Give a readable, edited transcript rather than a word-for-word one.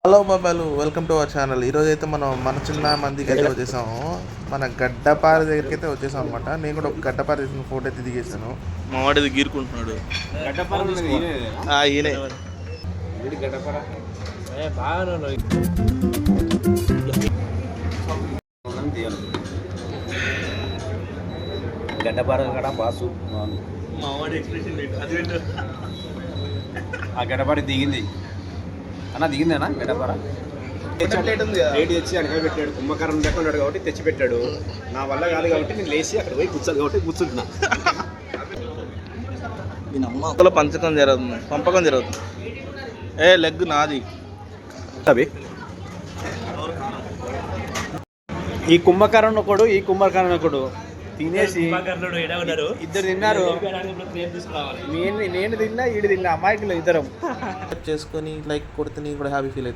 Hello బాబాలు, welcome to our channel. ఈరోజు అయితే మనం మన చిన్న మందికి అయితే వచ్చేసాము. మన గడ్డపార దగ్గరికి అయితే వచ్చేసాం అనమాట. నేను కూడా ఒక గడ్డపార తీసిన ఫోటో అయితే దిగేసాను. మా వాడిది గీరుకుంటున్నాడు. ఈయనే గడ్డపార కూడా బాసు మా వాడి ఎక్స్ప్రెషన్ ఆ గడ్డపార దిగింది అన్న, దిగిందేనా గడ్డపార? రేటు తెచ్చి అక్కడ పెట్టాడు, కుంభకారం లేకున్నాడు కాబట్టి తెచ్చి పెట్టాడు. నా వల్ల కాదు కాబట్టి నేను లేచి అక్కడ పోయి కూర్చోాలి కాబట్టి కూర్చుంటున్నా. పంచకం జరుగుతుంది, పంపకం జరుగుతుంది. లెగ్ నాది. అవి ఈ కుంభకరణ్ ఒకడు, ఈ కుంభకరణ్ ఒకడు తినేసి ఇద్దరు తిన్నారు. నేను తిన్నా, ఈడు తిన్నా, అమాయకులు ఇద్దరం చేసుకొని లైక్ కొడితే నేను కూడా హ్యాపీ ఫీల్ అవుతాను.